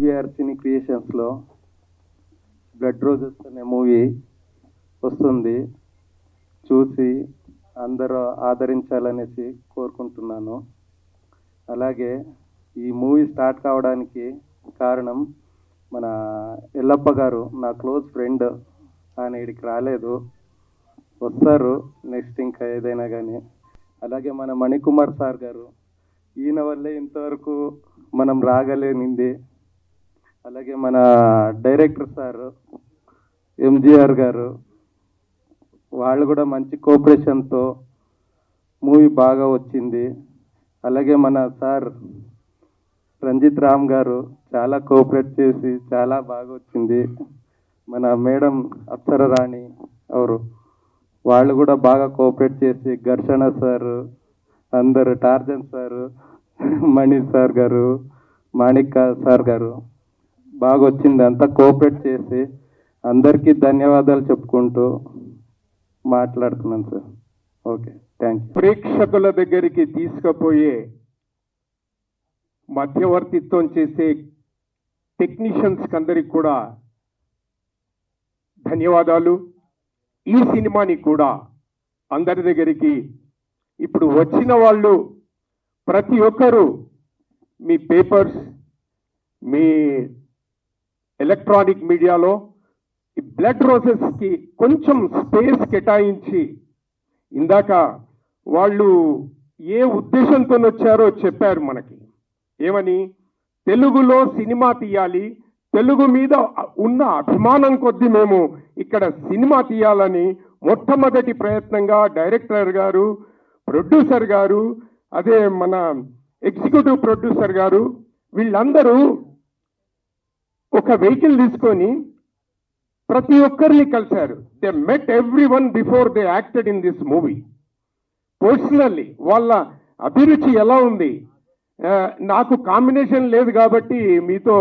SBR సినీ క్రియేషన్స్లో blood roses అనే movie వస్తుంది. చూసి అందరూ ఆదరించాలనేసి కోరుకుంటున్నాను. అలాగే ఈ మూవీ స్టార్ట్ కావడానికి కారణం మన ఎల్లప్ప గారు, నా క్లోజ్ ఫ్రెండ్. ఆయన ఇక్కడికి రాలేదు, వస్తారు నెక్స్ట్ ఇంకా ఏదైనా కానీ. అలాగే మన మణికుమార్ సార్ గారు, ఈయన వల్లే ఇంతవరకు మనం రాగలేనింది. అలాగే మన డైరెక్టర్ సార్ ఎంజిఆర్ గారు, వాళ్ళు కూడా మంచి కోఆపరేషన్తో మూవీ బాగా వచ్చింది. అలాగే మన సార్ రంజిత్ రామ్ గారు చాలా కోఆపరేట్ చేసి చాలా బాగా వచ్చింది. మన మేడం అప్సర రాణి ఎవరు, వాళ్ళు కూడా బాగా కోఆపరేట్ చేసి, ఘర్షణ సార్, అందరు టార్జన్ సార్, మణి సార్ గారు, మాణిక్ సార్ గారు బాగా వచ్చింది. అంతా కోఆపరేట్ చేసి అందరికీ ధన్యవాదాలు చెప్పుకుంటూ మాట్లాడుతున్నాను సార్. Okay, thank you. ప్రేక్షకుల దగ్గరికి తీసుకుపోయే మధ్యవర్తిత్వం చేసే టెక్నీషియన్స్ అందరికి కూడా ధన్యవాదాలు. ఈ సినిమాని కూడా అందరి దగ్గరికి ఇప్పుడు వచ్చిన వాళ్ళు ప్రతి ఒక్కరూ మీ పేపర్స్, మీ ఎలక్ట్రానిక్ మీడియాలో ఈ బ్లడ్ రోజెస్కి కొంచెం స్పేస్ కేటాయించి, ఇందాక వాళ్ళు ఏ ఉద్దేశంతో వచ్చారో చెప్పారు మనకి. ఏమని, తెలుగులో సినిమా తీయాలి, తెలుగు మీద ఉన్న అభిమానం కొద్దీ మేము ఇక్కడ సినిమా తీయాలని మొట్టమొదటి ప్రయత్నంగా డైరెక్టర్ గారు, ప్రొడ్యూసర్ గారు, అదే మన ఎగ్జిక్యూటివ్ ప్రొడ్యూసర్ గారు, వీళ్ళందరూ ఒక వెహికల్ తీసుకొని ప్రతి ఒక్కరిని కలిశారు. They met every one before they acted in this movie. Personally వాళ్ళ అభిరుచి ఎలా ఉంది, నాకు కాంబినేషన్ లేదు కాబట్టి మీతో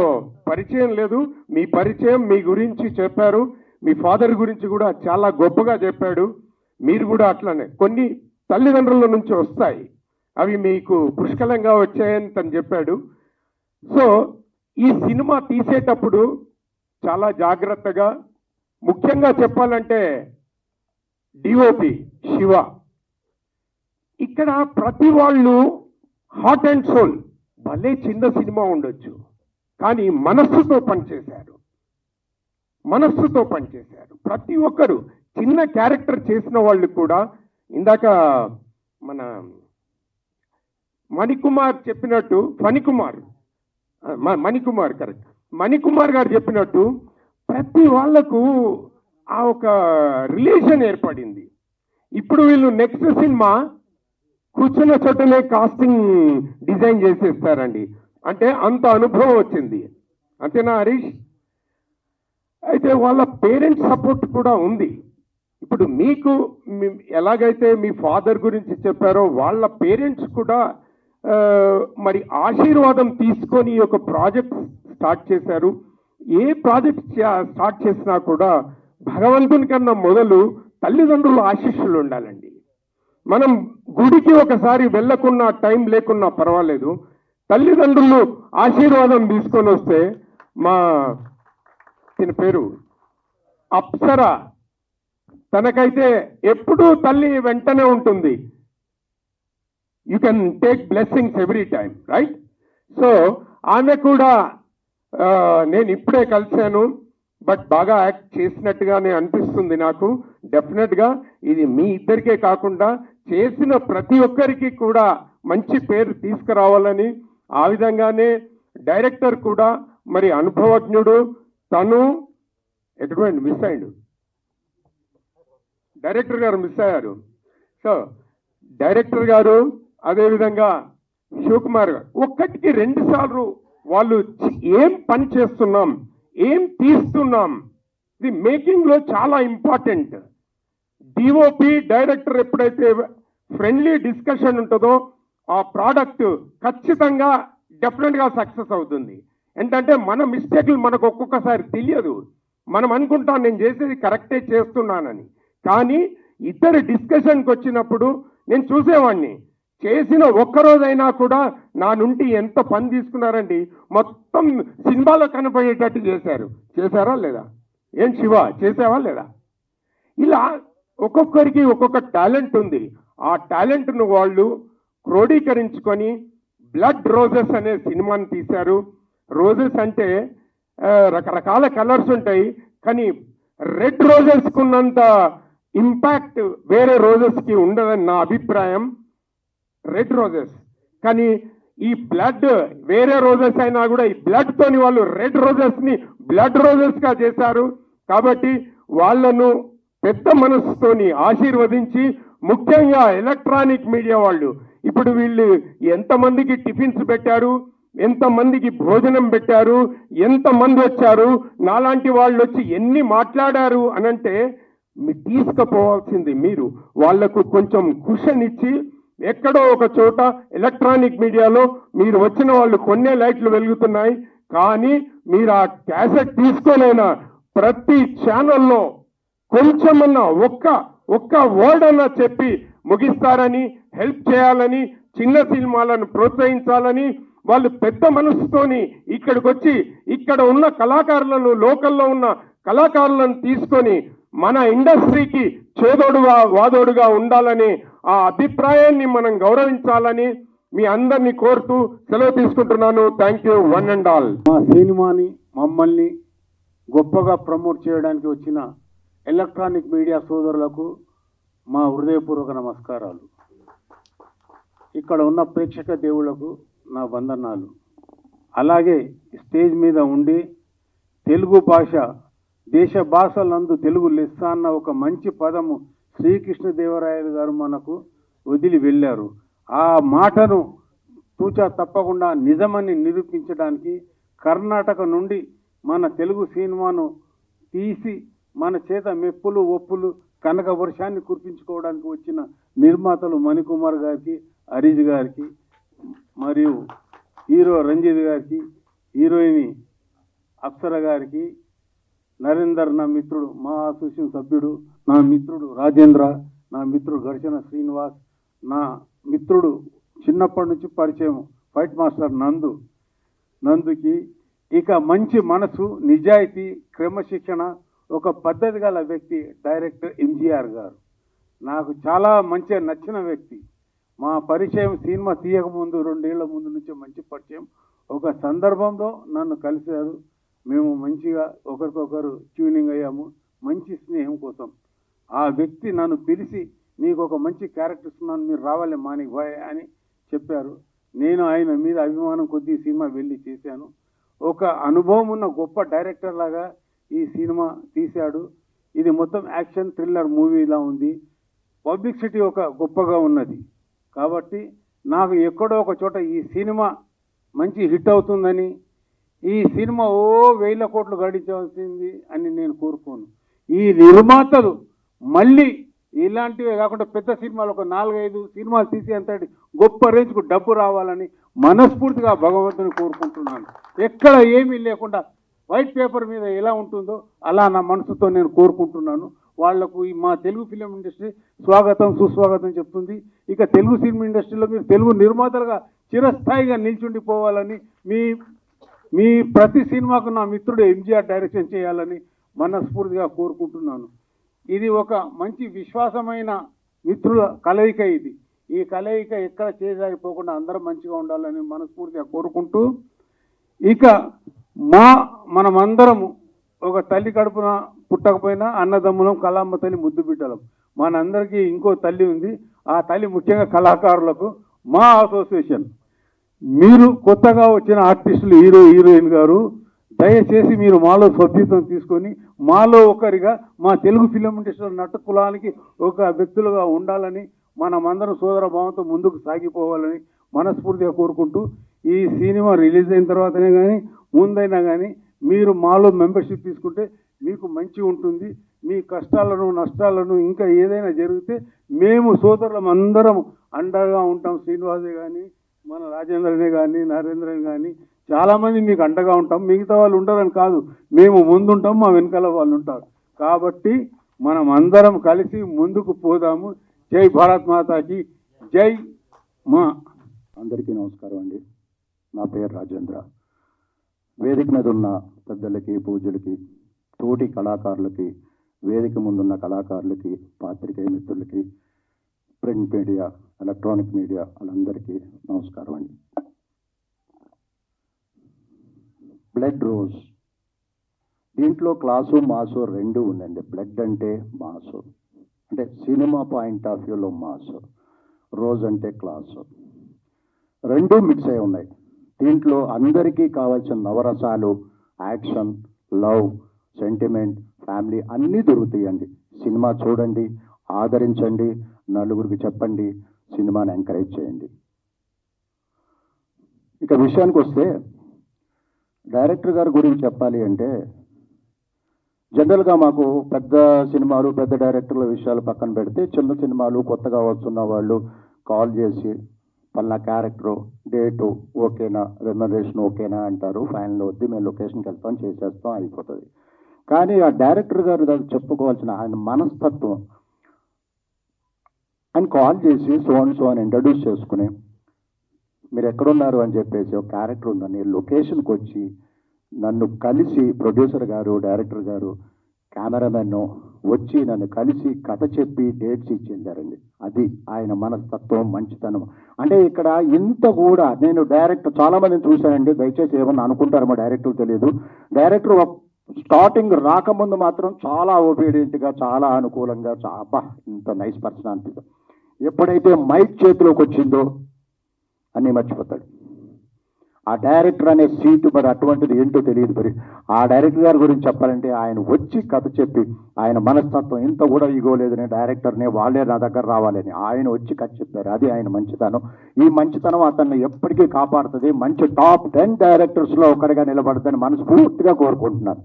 పరిచయం లేదు, మీ పరిచయం మీ గురించి చెప్పారు. మీ ఫాదర్ గురించి కూడా చాలా గొప్పగా చెప్పాడు. మీరు కూడా అట్లనే కొన్ని తల్లిదండ్రుల నుంచి వస్తాయి, అవి మీకు పుష్కలంగా వచ్చాయని తను చెప్పాడు. సో ఈ సినిమా తీసేటప్పుడు చాలా జాగ్రత్తగా, ముఖ్యంగా చెప్పాలంటే డిఓపి శివ, ఇక్కడ ప్రతి వాళ్ళు హార్ట్ అండ్ సోల్, భలే చిన్న సినిమా ఉండొచ్చు కానీ మనస్సుతో పనిచేశారు. ప్రతి ఒక్కరు చిన్న క్యారెక్టర్ చేసిన వాళ్ళు కూడా. ఇందాక మన మణికుమార్ చెప్పినట్టు, మణికుమార్ కరెక్ట్, మణికుమార్ గారు చెప్పినట్టు ప్రతి వాళ్లకు ఆ ఒక రిలేషన్ ఏర్పడింది. ఇప్పుడు వీళ్ళు నెక్స్ట్ సినిమా కూర్చున్న చోటనే కాస్టింగ్ డిజైన్ చేసేస్తారండి. అంటే అంత అనుభవం వచ్చింది. అంతేనా హరీష్? అయితే వాళ్ళ పేరెంట్స్ సపోర్ట్ కూడా ఉంది. ఇప్పుడు మీకు ఎలాగైతే మీ ఫాదర్ గురించి చెప్పారో, వాళ్ళ పేరెంట్స్ కూడా మరి ఆశీర్వాదం తీసుకొని ఒక ప్రాజెక్ట్ స్టార్ట్ చేశారు. ఏ ప్రాజెక్ట్ స్టార్ట్ చేసినా కూడా భగవంతుని కన్నా మొదలు తల్లిదండ్రుల ఆశీస్సులు ఉండాలండి. మనం గుడికి ఒకసారి వెళ్ళకున్నా, టైం లేకున్నా పర్వాలేదు, తల్లిదండ్రులు ఆశీర్వాదం తీసుకొని వస్తే, మా తిన పేరు అప్సర, తనకైతే ఎప్పుడూ తల్లి వెంటనే ఉంటుంది. You can take blessings every time, right? So ఆమె కూడా నేను ఇప్పుడే కలిశాను, బట్ బాగా యాక్ట్ చేసినట్టుగానే అనిపిస్తుంది నాకు. డెఫినెట్గా ఇది మీ ఇద్దరికే కాకుండా చేసిన ప్రతి ఒక్కరికి కూడా మంచి పేరు తీసుకురావాలని, ఆ విధంగానే డైరెక్టర్ కూడా మరి అనుభవజ్ఞుడు, తను ఎటువంటి మిస్ అయ్యాడు, డైరెక్టర్ గారు మిస్ అయ్యారు. సో డైరెక్టర్ గారు, అదేవిధంగా శివకుమార్ గారు, ఒక్కటికి 2 సార్లు వాళ్ళు ఏం పని చేస్తున్నాం, ఏం తీస్తున్నాం, ఇది మేకింగ్లో చాలా ఇంపార్టెంట్. డిఓపి డైరెక్టర్ ఎప్పుడైతే ఫ్రెండ్లీ డిస్కషన్ ఉంటుందో, ఆ ప్రోడక్ట్ ఖచ్చితంగా డెఫినెట్గా సక్సెస్ అవుతుంది. ఏంటంటే మన మిస్టేక్లు మనకు ఒక్కొక్కసారి తెలియదు. మనం అనుకుంటాం నేను చేసేది కరెక్టే చేస్తున్నానని, కానీ ఇద్దరు డిస్కషన్కి వచ్చినప్పుడు నేను చూసేవాడిని, చేసిన ఒక్కరోజైనా కూడా నా నుండి ఎంత పని తీసుకున్నారండి, మొత్తం సినిమాలో కనపడేటట్టు చేశారా లేదా? ఏం శివ చేసావా లేదా? ఇలా ఒక్కొక్కరికి ఒక్కొక్క టాలెంట్ ఉంది. ఆ టాలెంట్ను వాళ్ళు క్రోడీకరించుకొని బ్లడ్ రోజెస్ అనే సినిమాని తీశారు. రోజెస్ అంటే రకరకాల కలర్స్ ఉంటాయి, కానీ రెడ్ రోజెస్కి ఉన్నంత ఇంపాక్ట్ వేరే రోజెస్కి ఉండదని నా అభిప్రాయం. రెడ్ రోజెస్ కానీ ఈ బ్లడ్ వేరే రోజెస్ అయినా కూడా ఈ బ్లడ్ తోని వాళ్ళు రెడ్ రోజెస్ ని బ్లడ్ రోజెస్ గా చేశారు. కాబట్టి వాళ్ళను పెద్ద మనసుతోని ఆశీర్వదించి, ముఖ్యంగా ఎలక్ట్రానిక్ మీడియా వాళ్ళు ఇప్పుడు వీళ్ళు ఎంతమందికి టిఫిన్స్ పెట్టారు, ఎంతమందికి భోజనం పెట్టారు, ఎంతమంది వచ్చారు, నాలాంటి వాళ్ళు వచ్చి ఎన్ని మాట్లాడారు అనంటే తీసుకుపోవాల్సింది మీరు వాళ్లకు కొంచెం కుషన్ ఇచ్చి, ఎక్కడో ఒక చోట ఎలక్ట్రానిక్ మీడియాలో మీరు వచ్చిన వాళ్ళు కొన్నే లైట్లు వెలుగుతున్నాయి, కానీ మీరు ఆ క్యాసెట్ తీసుకోలేనా ప్రతి ఛానల్లో కొంచెమన్నా ఒక్క వర్డ్ అన్నా చెప్పి ముగిస్తారని, హెల్ప్ చేయాలని, చిన్న సినిమాలను ప్రోత్సహించాలని వాళ్ళు పెద్ద మనసుతోని ఇక్కడికి వచ్చి ఇక్కడ ఉన్న కళాకారులను, లోకల్లో ఉన్న కళాకారులను తీసుకొని మన ఇండస్ట్రీకి చేదోడుగా వాదోడుగా ఉండాలని ఆ అభిప్రాయాన్ని మనం గౌరవించాలని మీ అందరినీ కోరుతూ సెలవు తీసుకుంటున్నాను. Thank you one and all. మా సినిమాని మమ్మల్ని గొప్పగా ప్రమోట్ చేయడానికి వచ్చిన ఎలక్ట్రానిక్ మీడియా సోదరులకు మా హృదయపూర్వక నమస్కారాలు. ఇక్కడ ఉన్న ప్రేక్షక దేవుళ్లకు నా వందనాలు. అలాగే స్టేజ్ మీద ఉండి తెలుగు భాష, దేశ భాషలందు తెలుగు లెస్స అన్న ఒక మంచి పదము శ్రీకృష్ణదేవరాయలు గారు మనకు వదిలి వెళ్ళారు. ఆ మాటను తూచా తప్పకుండా నిజమని నిరూపించడానికి కర్ణాటక నుండి మన తెలుగు సినిమాను తీసి మన చేత మెప్పులు ఒప్పులు కనక వర్షాన్ని కురిపించుకోవడానికి వచ్చిన నిర్మాతలు మణికుమార్ గారికి, హరీష్ గారికి, మరియు హీరో రంజిత్ గారికి, హీరోయిన్ అప్సర గారికి, నరేందర్ నా మిత్రుడు, మా అసోసియేషన్ సభ్యుడు, నా మిత్రుడు రాజేంద్ర, నా మిత్రుడు ఘర్షణ శ్రీనివాస్, నా మిత్రుడు చిన్నప్పటి నుంచి పరిచయం ఫైట్ మాస్టర్ నందుకి, ఇక మంచి మనసు, నిజాయితీ, క్రమశిక్షణ, ఒక పద్ధతి గల వ్యక్తి డైరెక్టర్ ఎంజీఆర్ గారు. నాకు చాలా మంచిగా నచ్చిన వ్యక్తి. మా పరిచయం సినిమా తీయకముందు 2 ఏళ్ల ముందు నుంచే మంచి పరిచయం. ఒక సందర్భంలో నన్ను కలిశారు. మేము మంచిగా ఒకరికొకరు ట్యూనింగ్ అయ్యాము, మంచి స్నేహం కోసం. ఆ వ్యక్తి నన్ను పిలిచి, నీకు ఒక మంచి క్యారెక్టర్ ఇస్తున్నాను, మీరు రావాలి మాణిక్ భాయ్ అని చెప్పారు. నేను ఆయన మీద అభిమానం కొద్దీ సినిమా వెళ్ళి చేశాను. ఒక అనుభవం ఉన్న గొప్ప డైరెక్టర్ లాగా ఈ సినిమా తీశాడు. ఇది మొత్తం యాక్షన్ థ్రిల్లర్ మూవీలా ఉంది. పబ్లిసిటీ ఒక గొప్పగా ఉన్నది. కాబట్టి నాకు ఎక్కడో ఒక చోట ఈ సినిమా మంచి హిట్ అవుతుందని, ఈ సినిమా 1000 కోట్లు గడించవలసింది అని నేను కోరుకోను. ఈ నిర్మాతలు మళ్ళీ ఇలాంటివే కాకుండా పెద్ద సినిమాలు ఒక 4-5 సినిమాలు తీసేంతటి గొప్ప రేంజ్కు డబ్బు రావాలని మనస్ఫూర్తిగా భగవంతుని కోరుకుంటున్నాను. ఎక్కడ ఏమీ లేకుండా వైట్ పేపర్ మీద ఎలా ఉంటుందో అలా నా మనసుతో నేను కోరుకుంటున్నాను. వాళ్లకు మా తెలుగు ఫిలిం ఇండస్ట్రీ స్వాగతం సుస్వాగతం చెప్తుంది. ఇక తెలుగు సినిమా ఇండస్ట్రీలో మీరు తెలుగు నిర్మాతలుగా చిరస్థాయిగా నిల్చుండిపోవాలని, మీ ప్రతి సినిమాకు నా మిత్రుడు ఎంజీఆర్ డైరెక్షన్ చేయాలని మనస్ఫూర్తిగా కోరుకుంటున్నాను. ఇది ఒక మంచి విశ్వాసమైన మిత్రుల కలయిక. ఈ కలయిక ఎక్కడ చేజారిపోకుండా అందరం మంచిగా ఉండాలని మనస్ఫూర్తిగా కోరుకుంటూ, ఇక మనమందరము ఒక తల్లి కడుపున పుట్టకపోయినా అన్నదమ్ములం, కళామ్మ తల్లి ముద్దు బిడ్డలం. మనందరికీ ఇంకో తల్లి ఉంది. ఆ తల్లి ముఖ్యంగా కళాకారులకు మా అసోసియేషన్. మీరు కొత్తగా వచ్చిన ఆర్టిస్టులు, హీరోయిన్ గారు, దయచేసి మీరు మాలో సభ్యత్వం తీసుకొని మాలో ఒకరిగా మా తెలుగు ఫిలిం ఇండస్ట్రీ నట కులానికి ఒక వ్యక్తులుగా ఉండాలని, మనమందరం సోదర భావంతో ముందుకు సాగిపోవాలని మనస్ఫూర్తిగా కోరుకుంటూ, ఈ సినిమా రిలీజ్ అయిన తర్వాతనే కానీ ముందైనా కానీ మీరు మాలో మెంబర్షిప్ తీసుకుంటే మీకు మంచి ఉంటుంది. మీ కష్టాలను నష్టాలను ఇంకా ఏదైనా జరిగితే మేము సోదరులం అందరం అండగా ఉంటాం. శ్రీనివాసే కానీ, మన రాజేంద్రనే కానీ, నరేంద్రనే కానీ చాలామంది మీకు అండగా ఉంటాం. మిగతా వాళ్ళు ఉంటారని కాదు, మేము ముందుంటాం, మా వెనకాల వాళ్ళు ఉంటారు. కాబట్టి మనం అందరం కలిసి ముందుకు పోదాము. జై భారత్ మాతాకి జై. మా అందరికీ నమస్కారం అండి. నా పేరు రాజేంద్ర. వేదిక మీద ఉన్న పెద్దలకి, పూజలకి, తోటి కళాకారులకి, వేదిక ముందున్న కళాకారులకి, పాత్రికేయ మిత్రులకి, ప్రింట్ మీడియా, ఎలక్ట్రానిక్ మీడియా వాళ్ళందరికీ నమస్కారం అండి. బ్లడ్ రోజ్, దీంట్లో క్లాసు మాసు రెండు ఉందండి. బ్లడ్ అంటే మాసు, అంటే సినిమా పాయింట్ ఆఫ్ వ్యూలో మాసు, రోజ్ అంటే క్లాసు, రెండు మిక్స్ అయి ఉన్నాయి. దీంట్లో అందరికీ కావాల్సిన నవరసాలు, యాక్షన్, లవ్, సెంటిమెంట్, ఫ్యామిలీ అన్నీ దొరుకుతాయండి. సినిమా చూడండి, ఆదరించండి, నలుగురికి చెప్పండి, సినిమాని ఎంకరేజ్ చేయండి. ఇక విషయానికి వస్తే డైరెక్టర్ గారి గురించి చెప్పాలి అంటే, జనరల్గా మాకు పెద్ద సినిమాలు, పెద్ద డైరెక్టర్ల విషయాలు పక్కన పెడితే, చిన్న సినిమాలు కొత్తగా వస్తున్న వాళ్ళు కాల్ చేసి పలానా క్యారెక్టరు, డేటు ఓకేనా, రెమ్యునరేషన్ ఓకేనా అంటారు. ఫైనల్ వద్ది, మేము లొకేషన్కి వెళ్తాం, చేసేస్తాం, అయిపోతుంది. కానీ ఆ డైరెక్టర్ గారు దానికి చెప్పుకోవాల్సిన ఆయన మనస్తత్వం, ఆయన కాల్ చేసి సో అని ఇంట్రడ్యూస్ చేసుకుని, మీరు ఎక్కడున్నారు అని చెప్పేసి, ఒక క్యారెక్టర్ ఉందని లొకేషన్కి వచ్చి నన్ను కలిసి, ప్రొడ్యూసర్ గారు, డైరెక్టర్ గారు, కెమెరామెన్ వచ్చి నన్ను కలిసి కథ చెప్పి డేట్స్ ఇచ్చి వెళ్ళారండి. అది ఆయన మనస్తత్వం, మంచితనం. అంటే ఇక్కడ ఇంత కూడా నేను డైరెక్టర్ చాలా మందిని చూశానండి, దయచేసి ఏమన్నా అనుకుంటారో మా డైరెక్టర్ తెలియదు. డైరెక్టర్ స్టార్టింగ్ రాకముందు మాత్రం చాలా ఒబీడియంట్గా, చాలా అనుకూలంగా, చాలా ఇంత నైస్ పర్సన్ అనిపిస్తుంది. ఎప్పుడైతే మైక్ చేతిలోకి వచ్చిందో అన్నీ మర్చిపోతాడు. ఆ డైరెక్టర్ అనే సీటు మరి అటువంటిది ఏంటో తెలియదు. మరి ఆ డైరెక్టర్ గారి గురించి చెప్పాలంటే, ఆయన వచ్చి కథ చెప్పి, ఆయన మనస్తత్వం ఇంత కూడా ఇగోలేదని డైరెక్టర్నే వాళ్ళే నా దగ్గర రావాలని ఆయన వచ్చి కథ చెప్పారు. అది ఆయన మంచితనం. ఈ మంచితనం అతన్ని ఎప్పటికీ కాపాడుతుంది. మంచి టాప్ 10 డైరెక్టర్స్లో ఒకరిగా నిలబడుతుందని మనస్ఫూర్తిగా కోరుకుంటున్నాను.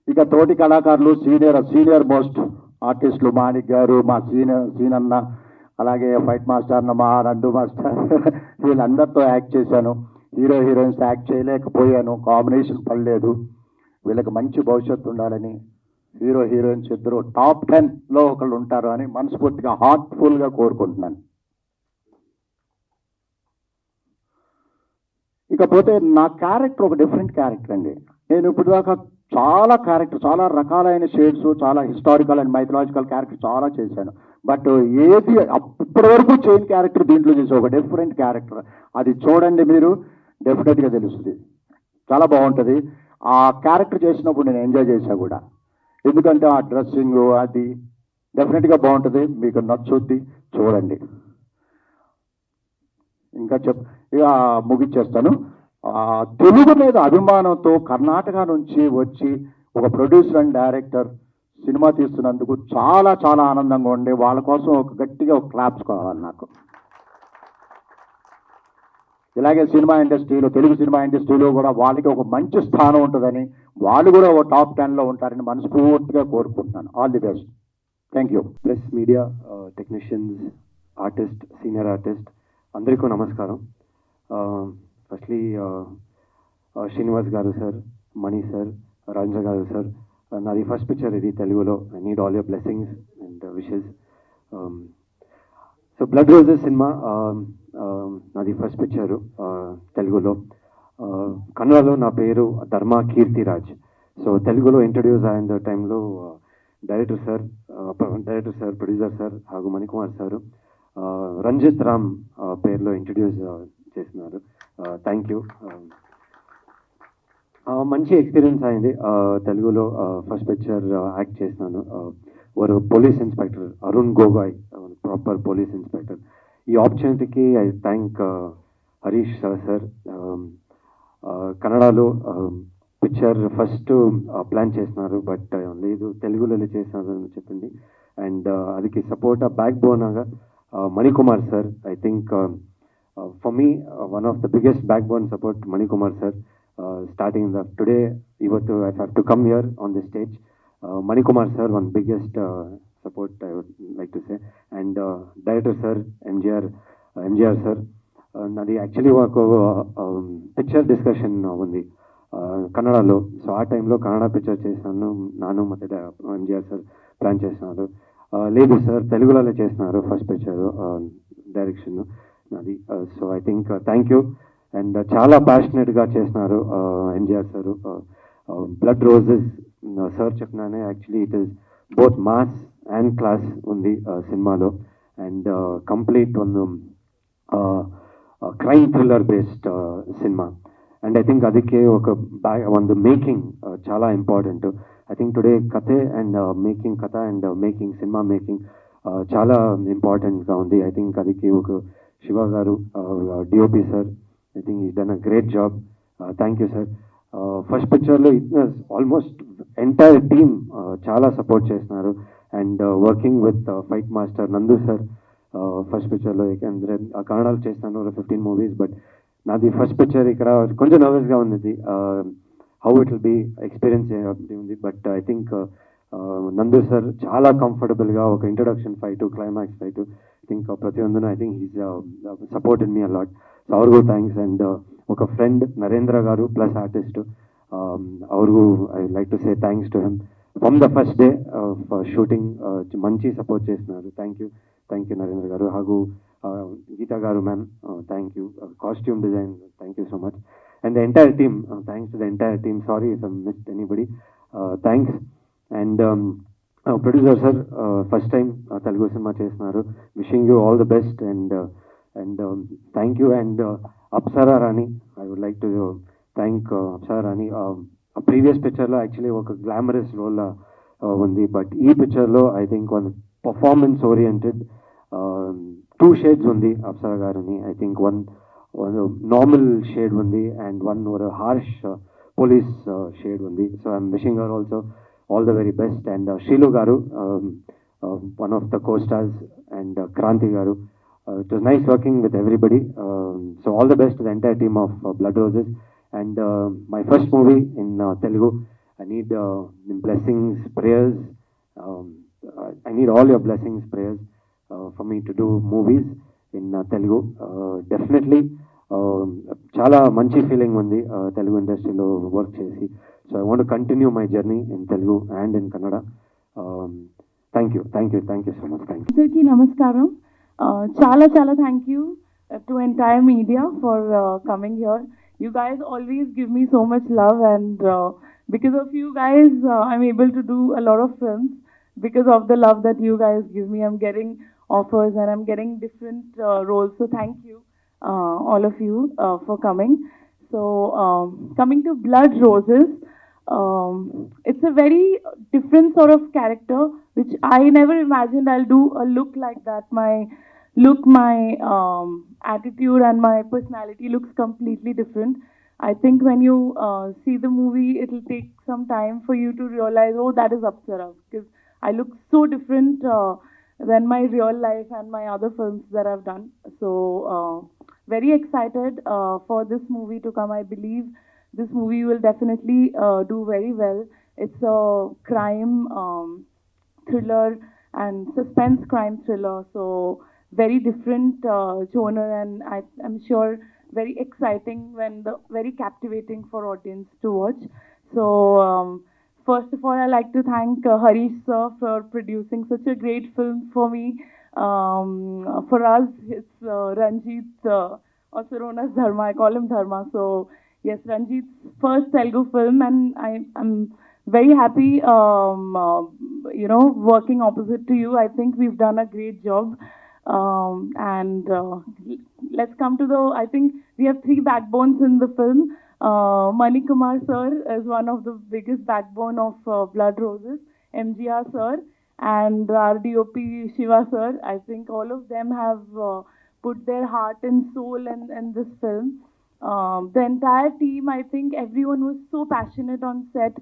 ఇక తోటి కళాకారులు, సీనియర్ మోస్ట్ ఆర్టిస్టులు, మాణిక్ గారు, మా సీనన్న, అలాగే ఫైట్ మాస్టర్ అన్న మా నందు మాస్టర్, వీళ్ళందరితో యాక్ట్ చేశాను. హీరోయిన్స్ యాక్ట్ చేయలేకపోయాను, కాంబినేషన్ పడలేదు. వీళ్ళకి మంచి భవిష్యత్తు ఉండాలని, హీరోయిన్స్ ఇద్దరు టాప్ 10లో ఒకళ్ళు ఉంటారు అని మనస్ఫూర్తిగా హార్ట్ఫుల్గా కోరుకుంటున్నాను. ఇకపోతే నా క్యారెక్టర్ ఒక డిఫరెంట్ క్యారెక్టర్ అండి. నేను ఇప్పుడు దాకా చాలా రకాలైన షేడ్స్, చాలా హిస్టారికల్ అండ్ మైథలాజికల్ క్యారెక్టర్ చాలా చేశాను. బట్ ఏది ఇప్పటి వరకు చేయని క్యారెక్టర్ దీంట్లో చేసే ఒక డిఫరెంట్ క్యారెక్టర్. అది చూడండి, మీరు డెఫినెట్గా తెలుస్తుంది. చాలా బాగుంటుంది. ఆ క్యారెక్టర్ చేసినప్పుడు నేను ఎంజాయ్ చేశా కూడా, ఎందుకంటే ఆ డ్రెస్సింగ్ అది డెఫినెట్గా బాగుంటుంది. మీకు నచ్చుద్ది, చూడండి. ఇంకా ఇక ముగిచ్చేస్తాను. తెలుగు మీద అభిమానంతో కర్ణాటక నుంచి వచ్చి ఒక ప్రొడ్యూసర్ అండ్ డైరెక్టర్ సినిమా తీస్తున్నందుకు చాలా ఆనందంగా ఉండే వాళ్ళ కోసం ఒక గట్టిగా ఒక క్లాప్స్ కావాలి నాకు. ఇలాగే తెలుగు సినిమా ఇండస్ట్రీలో కూడా వాళ్ళకి ఒక మంచి స్థానం ఉంటుందని, వాళ్ళు కూడా ఒక టాప్ 10లో ఉంటారని మనస్ఫూర్తిగా కోరుకుంటున్నాను. All the best. Thank you. Press media, technicians, artist, senior artist అందరికీ నమస్కారం. ఫస్ట్లీ శ్రీనివాస్ గారు సార్, మణి సార్, రాజేంద్ర గారు సార్, నాది ఫస్ట్ పిక్చర్ ఇది తెలుగులో. I need all your blessings and wishes. So blood roses cinema నాది ఫస్ట్ పిక్చరు తెలుగులో. కన్నడలో నా పేరు ధర్మ కీర్తిరాజ్. సో తెలుగులో ఇంట్రడ్యూస్ అయిన టైంలో డైరెక్టర్ సార్, ప్రొడ్యూసర్ సార్ ಹಾಗೂ మణికుమార్ సారు రంజిత్ రామ్ పేరులో ఇంట్రడ్యూస్ చేసినారు. Thank you. మంచి ఎక్స్పీరియన్స్ అయింది. తెలుగులో ఫస్ట్ పిక్చర్ యాక్ట్ చేసినాను. ఒక police inspector Arun Gogoi, proper police inspector. ఈ ఆపర్చునిటీకి ఐ థ్యాంక్ హరీష్ సార్. కన్నడలో పిక్చర్ ఫస్ట్ ప్లాన్ చేసినారు, బట్ లేదు తెలుగులో చేసినారు అని చెప్పింది. అండ్ అదికి సపోర్ట్ బ్యాక్ బోన్గా Manikumar sir. I think for me one of the biggest backbone support Manikumar sir. Starting today ivattu I have to come here on this stage. Manikumar sir one biggest support I would like to say. And director sir MGR sir. Nadi actually ఒక picture discussion ఉంది కన్నడలో. So ఆ టైంలో Kannada picture చేసినాను నాను, ಮತ್ತೆ MGR sir plan చేసినారు. లేదు సార్ తెలుగులో చేసినారు ఫస్ట్ పిక్చర్. డైరెక్షన్ నాది. So I think thank you. And చాలా ప్యాషనెట్గా చేస్తున్నారు NGR sir. Blood roses sir చెప్పినానే actually it is both mass and class ఉంది సినిమాలో. అండ్ కంప్లీట్ ಒಂದು crime thriller based cinema. And I think ಅದಕ್ಕೆ ಒಂದು ಮೇಕಿಂಗ್ చాలా ఇంపార్టెంట్. ఐ థింక్ టుడే కథే అండ్ మేకింగ్ కథ అండ్ మేకింగ్ సినిమా మేకింగ్ చాలా ఇంపార్టెంట్గా ఉంది. ఐ థింక్ ಅದಕ್ಕೆ ఒక Shiva garu DOP sir, I think is done a great job. Thank you sir. First పిక్చర్లో ఆల్మోస్ట్ ఎంటైర్ టీమ్ చాలా సపోర్ట్ చేస్తున్నారు. And working with fight master Nandu sir first పిక్చర్లో, ಯಾಕೆಂದರೆ కన్నడలో చేస్తాను 15 మూవీస్, బట్ నాది ఫస్ట్ పిక్చర్ ఇక్కడ కొంచెం నర్వస్గా ఉంది. How it will be experience ఉంది. But I think Nandu sir చాలా కంఫర్టబుల్గా ఒక introduction fight, climax fight, I think ప్రతియొందును I think he's supported me a lot. So ಅವ್ರಿಗೂ థ్యాంక్స్. అండ్ ఒక friend Narendra garu plus artist, ಅವ್ರಿಗೂ I like to say thanks to him from the first day shooting. మంచి support చేస్తున్నారు. Thank you Narendra garu. ಹಾಗೂ Geeta garu ma'am, thank you. Costume design, thank you so much. And the entire team, thanks to the entire team. Sorry if I missed anybody. Thanks. And producer sir first time Telugu cinema చేస్తున్నారు. Wishing you all the best. And thank you. And Apsara Rani, I would like to thank Apsara Rani. Previous పిక్చర్లో actually ఒక glamorous role ఉంది, but ఈ పిక్చర్లో I think one performance oriented 2 shades ఉంది అప్సరా గారిని. I think one normal shade ఉంది and one harsh police shade ఉంది. So I'm wishing her also all the very best. And Srilu garu, one of the co stars, and Kranti garu, it was nice working with everybody. So all the best to the entire team of blood roses. And my first movie in Telugu. I need blessings, prayers. I need all your blessings, prayers for me to do movies in Telugu. Definitely, చాలా మంచి feeling ఉంది తెలుగు ఇండస్ట్రీలో work చేసి. So I want to continue my journey in Telugu and in Kannada. Thank you so much. Thank you. అందరికీ నమస్కారం. చాలా చాలా thank you to entire media for coming here. You guys always give me so much love, and because of you guys, I'm able to do a lot of films. Because of the love that you guys give me, I'm getting offers and I'm getting different roles. So thank you, all of you, for coming. So coming to Blood Roses, it's a very different sort of character, which I never imagined I'll do a look like that. My attitude and my personality looks completely different. I think when you see the movie, it'll take some time for you to realize, oh, that is Apsara, because I look so different than my real life and my other films that I've done. So very excited for this movie to come. I believe this movie will definitely do very well. It's a crime thriller and suspense crime thriller. So very different genre, and I'm sure very exciting, very captivating for audience to watch. So first of all, I like to thank Harish sir for producing such a great film for me. For us, it's Ranjit, also known as Dharma. I call him Dharma. So yes, Ranjit's first Telugu film, and I'm very happy, working opposite to you. I think we've done a great job. And let's come to I think we have 3 backbones in the film. Mani Kumar sir is one of the biggest backbone of Blood Roses, MGR sir, and our DOP Shiva sir. I think all of them have put their heart and soul in this film. The entire team, I think everyone was so passionate on set,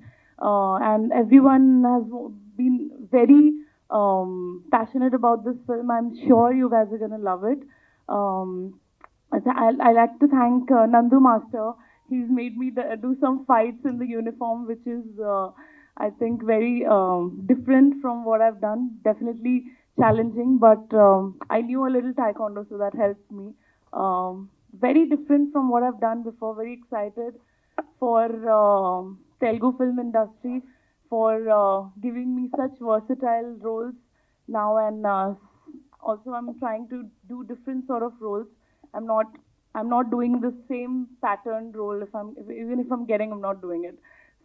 and everyone has been very passionate about this film. I'm sure you guys are gonna love it. I like to thank Nandu Master. He's made me do some fights in the uniform, which is I think very different from what I've done. Definitely challenging, but I knew a little taekwondo, so that helped me. Very different from what I've done before. Very excited for Telugu film industry, for giving me such versatile roles now, and Also, I'm trying to do different sort of roles. I'm not doing the same patterned role. Even if I'm getting, I'm not doing it.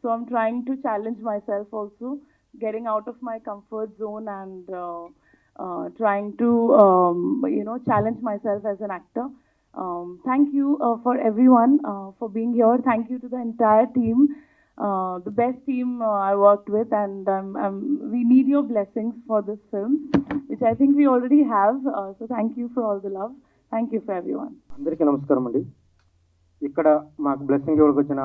So I'm trying to challenge myself also, getting out of my comfort zone and trying to challenge myself as an actor. Thank you for everyone for being here. Thank you to the entire team, the best team I worked with, and we need your blessings for this film, which I think we already have. So thank you for all the love. Thank you for everyone. అందరికీ నమస్కారం అండి. ఇక్కడ మాకు blessing ఇవ్వడానికి వచ్చిన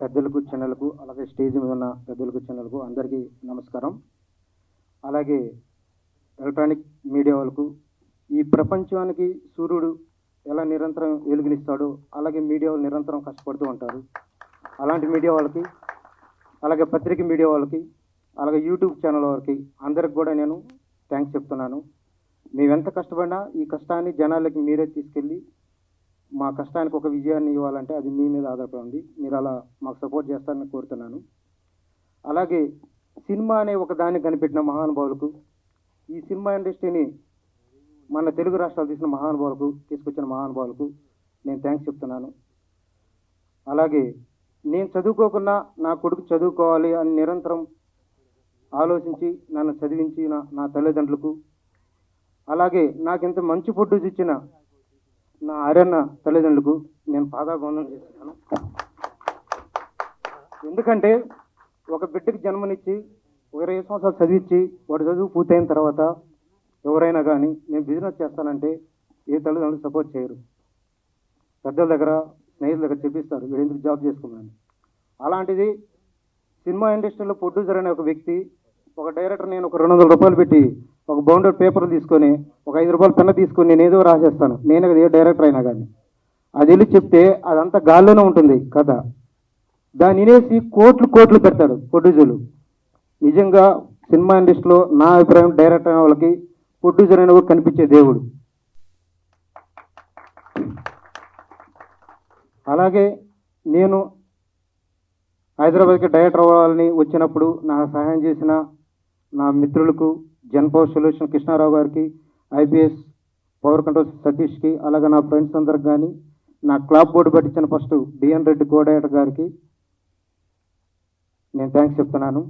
పెద్దలకు చిన్నలకు, అలాగే stage మీద ఉన్న పెద్దలకు చిన్నలకు అందరికీ నమస్కారం. అలాగే ఎలక్ట్రానిక్ మీడియా వాళ్ళకు, ఈ ప్రపంచానికి సూర్యుడు ఎలా నిరంతరం వెలుగునిస్తాడో అలాగే మీడియా వాళ్ళు నిరంతరం కష్టపడుతూ ఉంటారు. అలాంటి మీడియా వాళ్ళకి, అలాగే పత్రిక మీడియా వాళ్ళకి, అలాగే యూట్యూబ్ ఛానల్ వాళ్ళకి అందరికి కూడా నేను థ్యాంక్స్ చెప్తున్నాను. మేమెంత కష్టపడినా ఈ కష్టాన్ని జనాలకి మీరే తీసుకెళ్ళి మా కష్టానికి ఒక విజయాన్ని ఇవ్వాలంటే అది మీ మీద ఆధారపడి ఉంది. మీరు అలా మాకు సపోర్ట్ చేస్తారని కోరుతున్నాను. అలాగే సినిమా అనే ఒక దాన్ని కనిపెట్టిన మహానుభావులకు, ఈ సినిమా ఇండస్ట్రీని మన తెలుగు రాష్ట్రాలు తీసిన మహానుభావులకు, తీసుకొచ్చిన మహానుభావులకు నేను థ్యాంక్స్ చెప్తున్నాను. అలాగే నేను చదువుకోకుండా నా కొడుకు చదువుకోవాలి అని నిరంతరం ఆలోచించి నన్ను చదివించిన నా తల్లిదండ్రులకు, అలాగే నాకింత మంచి ఫుడ్ ఇచ్చిన నా ఆర్యన్న తల్లిదండ్రులకు నేను పాదాభివందనం చేస్తున్నాను. ఎందుకంటే ఒక బిడ్డకి జన్మనిచ్చి 20 సంవత్సరాలు చదివించి వాడు చదువు పూర్తయిన తర్వాత ఎవరైనా కానీ నేను బిజినెస్ చేస్తానంటే ఏ తల్లిదండ్రులు సపోర్ట్ చేయరు. పెద్దల దగ్గర, స్నేహితుల దగ్గర చెప్పిస్తారు వీడు ఎందుకు జాబ్ చేసుకున్నాను. అలాంటిది సినిమా ఇండస్ట్రీలో ప్రొడ్యూసర్ అనే ఒక వ్యక్తి, ఒక డైరెక్టర్, నేను ఒక 200 రూపాయలు పెట్టి ఒక బౌండర్ పేపర్ తీసుకొని ఒక 5 రూపాయల పెన్న తీసుకొని నేను ఏదో రాసేస్తాను. నేను ఏ డైరెక్టర్ అయినా కానీ అది వెళ్ళి చెప్తే అదంతా గాల్లోనే ఉంటుంది కథ. దాన్ని వినేసి కోట్లు పెడతాడు ప్రొడ్యూసర్లు. నిజంగా సినిమా ఇండస్ట్రీలో నా అభిప్రాయం డైరెక్టర్ అయిన వాళ్ళకి ప్రొడ్యూసర్ అయిన కూడా కనిపించే దేవుడు. అలాగే నేను హైదరాబాద్కి డైరెక్టర్ అవ్వాలని వచ్చినప్పుడు నాకు సహాయం చేసిన నా మిత్రులకు, జన్ పవర్ సొల్యూషన్ కృష్ణారావు గారికి, ఐపీఎస్ పవర్ కంట్రోల్ సతీష్కి, అలాగే నా ఫ్రెండ్స్ అందరికి కానీ, నా క్లాప్ బోర్డు పట్టించిన ఫస్ట్ డిఎన్ రెడ్డి కోడైరెక్టర్ గారికి నేను థ్యాంక్స్ చెప్తున్నాను.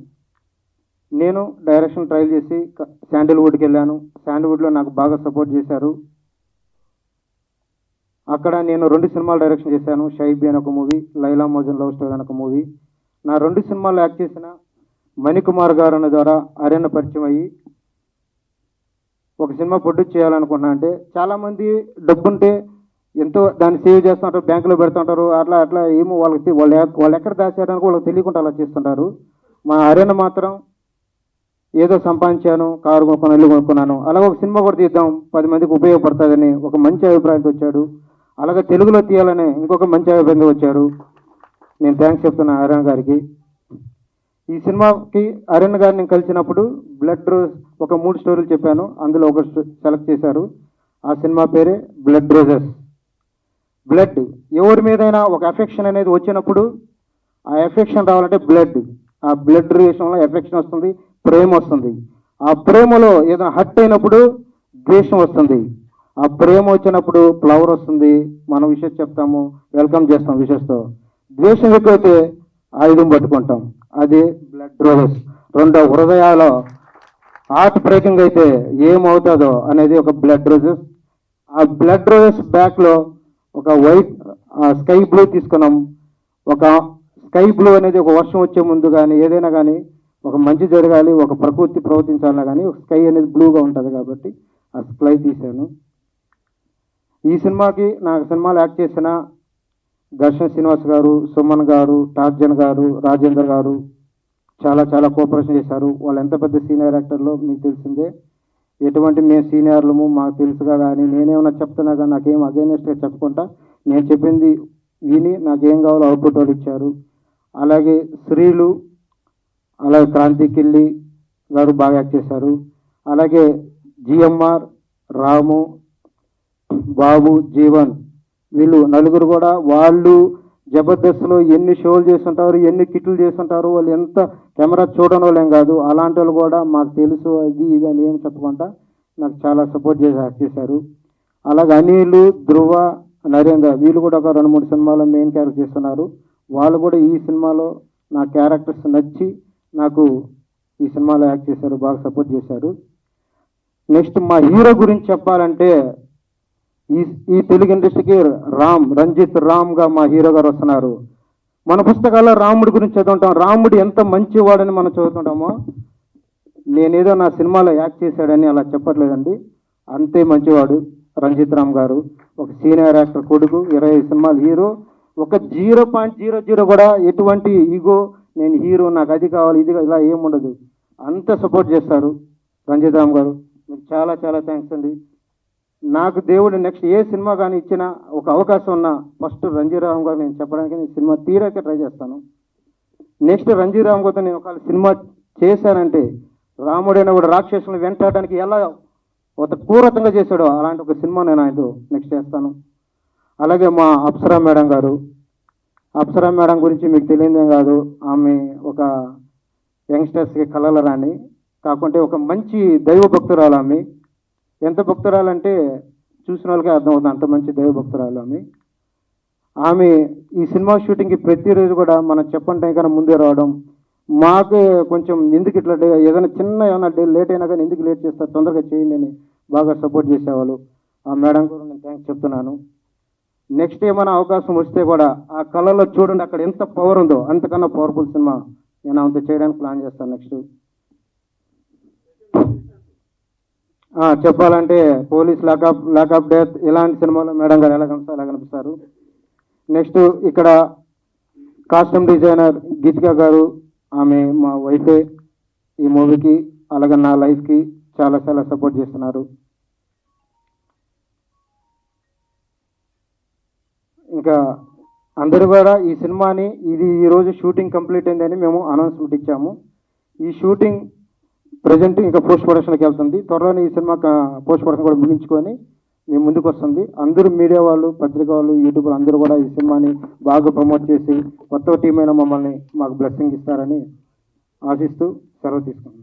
నేను డైరెక్షన్ ట్రయల్ చేసి శాండిల్వుడ్కి వెళ్ళాను. శాండిల్వుడ్లో నాకు బాగా సపోర్ట్ చేశారు. అక్కడ నేను 2 సినిమాలు డైరెక్షన్ చేశాను. షైబీ అని ఒక మూవీ, లైలా మోజన్ లవ్ స్టోరీ అని ఒక మూవీ. నా 2 సినిమాలు యాక్ట్ చేసిన మణికుమార్ గారు అన్న ద్వారా ఆర్యన్న పరిచయం అయ్యి ఒక సినిమా ప్రొడ్యూస్ చేయాలనుకున్నా. అంటే చాలామంది డబ్బుంటే ఎంతో దాన్ని సేవ్ చేస్తుంటారు, బ్యాంకులో పెడుతుంటారు, అట్లా ఏమో వాళ్ళకి వాళ్ళు ఎక్కడ దాచారని వాళ్ళకి తెలియకుండా అలా చేస్తుంటారు. మా ఆర్యన్న మాత్రం ఏదో సంపాదించాను, కారు కొనుక్కున్నాను, ఇల్లు కొనుక్కున్నాను, అలాగే ఒక సినిమా కూడా తీద్దాం 10 మందికి ఉపయోగపడుతుందని ఒక మంచి అభిప్రాయంతో వచ్చాడు. అలాగే తెలుగులో తీయాలని ఇంకొక మంచి అభిప్రాయంతో వచ్చారు. నేను థ్యాంక్స్ చెప్తున్నాను ఆర్యన్న గారికి. ఈ సినిమాకి ఆర్యన్న గారిని కలిసినప్పుడు బ్లడ్ రోజ్ ఒక 3 స్టోరీలు చెప్పాను. అందులో ఒక సెలెక్ట్ చేశారు. ఆ సినిమా పేరే బ్లడ్ రోజెస్. బ్లడ్, ఎవరి మీదైనా ఒక ఎఫెక్షన్ అనేది వచ్చినప్పుడు ఆ ఎఫెక్షన్ రావాలంటే బ్లడ్, ఆ బ్లడ్ రిలేషన్లో ఎఫెక్షన్ వస్తుంది, ప్రేమ వస్తుంది. ఆ ప్రేమలో ఏదైనా హర్ట్ అయినప్పుడు ద్వేషం వస్తుంది. ఆ ప్రేమ వచ్చినప్పుడు ఫ్లవర్ వస్తుంది, మనం విషెస్ చెప్తాము, వెల్కమ్ చేస్తాం విషెస్తో. ద్వేషం ఎక్కువైతే ఆయుధం పట్టుకుంటాం, అది బ్లడ్ రోజెస్. 2 హృదయాల హార్ట్ బ్రేకింగ్ అయితే ఏమవుతుందో అనేది ఒక బ్లడ్ రోజెస్. ఆ బ్లడ్ రోజెస్ బ్యాక్లో ఒక వైట్ స్కై బ్లూ తీసుకున్నాం. ఒక స్కై బ్లూ అనేది ఒక వర్షం వచ్చే ముందు కానీ ఏదైనా కానీ ఒక మంచి జరగాలి, ఒక ప్రకృతి ప్రవర్తించాలన్నా కానీ ఒక స్కై అనేది బ్లూగా ఉంటుంది కాబట్టి ఆ స్కై తీశాను. ఈ సినిమాకి నాకు సినిమాలు యాక్ట్ చేసిన దర్శన్ శ్రీనివాస్ గారు, సుమన్ గారు, టార్జన్ గారు, రాజేందర్ గారు చాలా కోఆపరేషన్ చేశారు. వాళ్ళు ఎంత పెద్ద సీనియర్ యాక్టర్లో మీకు తెలిసిందే. ఎటువంటి మేము సీనియర్లము మాకు తెలుసుగా, కానీ నేనేమన్నా చెప్తున్నా కానీ నాకేం అగైనెస్ట్గా చెప్పుకుంటా నేను చెప్పింది విని నాకేం కావాలో అవుట్పుట్ వాళ్ళు ఇచ్చారు. అలాగే శ్రీలు, అలాగే క్రాంతి కిల్లి గారు బాగా యాక్ట్ చేశారు. అలాగే జిఎంఆర్, రాము, బాబు, జీవన్, వీళ్ళు నలుగురు కూడా వాళ్ళు జబర్దస్త్లో ఎన్ని షోలు చేస్తుంటారు, ఎన్ని కిట్లు చేస్తుంటారు. వాళ్ళు ఎంత కెమెరా చూడని వాళ్ళేం కాదు. అలాంటి వాళ్ళు కూడా మాకు తెలుసు అది ఇది అని ఏం చెప్పకుండా నాకు చాలా సపోర్ట్ చేసి యాక్ట్ చేశారు. అలాగే అనిల్, ధ్రువ, నరేంద్ర వీళ్ళు కూడా ఒక 2-3 సినిమాలో మెయిన్ క్యారెక్టర్ చేస్తున్నారు. వాళ్ళు కూడా ఈ సినిమాలో నా క్యారెక్టర్స్ నచ్చి నాకు ఈ సినిమాలో యాక్ట్ చేశారు, బాగా సపోర్ట్ చేశారు. నెక్స్ట్ మా హీరో గురించి చెప్పాలంటే ఈ తెలుగు ఇండస్ట్రీకి రంజిత్ రామ్గా మా హీరో గారు వస్తున్నారు. మన పుస్తకాల్లో రాముడి గురించి చదువుతుంటాం, రాముడు ఎంత మంచివాడని మనం చదువుతుంటామో, నేనేదో నా సినిమాలో యాక్ట్ చేశాడని అలా చెప్పట్లేదండి. అంతే మంచివాడు రంజిత్ రామ్ గారు. ఒక సీనియర్ యాక్టర్ కొడుకు, 25 సినిమాలు హీరో, ఒక 0.00 కూడా ఎటువంటి ఈగో, నేను హీరో నాకు అది కావాలి ఇది ఇలా ఏముండదు, అంత సపోర్ట్ చేస్తారు రంజిత్ రామ్ గారు. మీకు చాలా చాలా థ్యాంక్స్ అండి. నాకు దేవుడు నెక్స్ట్ ఏ సినిమా కానీ ఇచ్చినా ఒక అవకాశం ఉన్నా ఫస్ట్ రంజిత్ రామ్ గారు నేను చెప్పడానికి నేను సినిమా తీరాకే ట్రై చేస్తాను. నెక్స్ట్ రంజిత్ రామ్ గారితో నేను ఒక సినిమా చేశానంటే రాముడైన కూడా రాక్షసులను వెంటాడడానికి ఎలా ఒక క్రూరతంగా చేశాడో అలాంటి ఒక సినిమా నేను ఆయనతో నెక్స్ట్ చేస్తాను. అలాగే మా అప్సరా మేడం గారు, అప్సరా మేడం గురించి మీకు తెలియదేం కాదు, ఆమె ఒక యంగ్స్టర్స్కి కళల రాణి, కాకుంటే ఒక మంచి దైవ భక్తురాలు. ఆమె ఎంత భక్తురాలంటే చూసిన వాళ్ళకే అర్థమవుతుంది, అంత మంచి దైవ భక్తురాలు ఆమె. ఆమె ఈ సినిమా షూటింగ్కి ప్రతిరోజు కూడా మనం చెప్పండి టైం కన్నా ముందే రావడం, మాకు కొంచెం ఎందుకు ఇట్లా ఏదైనా చిన్న ఏమైనా లేట్ అయినా కానీ ఎందుకు లేట్ చేస్తారు, తొందరగా చేయండి అని బాగా సపోర్ట్ చేసేవాళ్ళు. ఆ మేడం కూడా నేను థ్యాంక్స్ చెప్తున్నాను. నెక్స్ట్ ఏమైనా అవకాశం వస్తే కూడా ఆ కళలో చూడండి అక్కడ ఎంత పవర్ ఉందో, అంతకన్నా పవర్ఫుల్ సినిమా నేను అంత చేయడానికి ప్లాన్ చేస్తాను. నెక్స్ట్ చెప్పాలంటే పోలీస్ లాకప్ డెత్ ఇలాంటి సినిమాలో మేడం గారు ఎలా కనిపిస్తారు. నెక్స్ట్ ఇక్కడ కాస్ట్యూమ్ డిజైనర్ గీతిక గారు, ఆమె మా వైఫే ఈ మూవీకి అలాగే నా లైఫ్కి చాలా చాలా సపోర్ట్ చేస్తున్నారు. ఇంకా అందరూ కూడా ఈ సినిమాని ఈరోజు షూటింగ్ కంప్లీట్ అయిందని మేము అనౌన్స్మెంట్ ఇచ్చాము. ఈ షూటింగ్ ప్రజెంట్ ఇంకా పోస్ట్ ప్రొడక్షన్కి వెళ్తుంది. త్వరలోనే ఈ సినిమా పోస్ట్ ప్రొడక్షన్ కూడా ముగించుకొని మేము ముందుకు వస్తుంది. అందరూ మీడియా వాళ్ళు, పత్రిక వాళ్ళు, యూట్యూబ్ అందరూ కూడా ఈ సినిమాని బాగా ప్రమోట్ చేసి కొత్త టీం అయిన మమ్మల్ని మాకు బ్లెస్సింగ్ ఇస్తారని ఆశిస్తూ సెలవు తీసుకుంటున్నాం.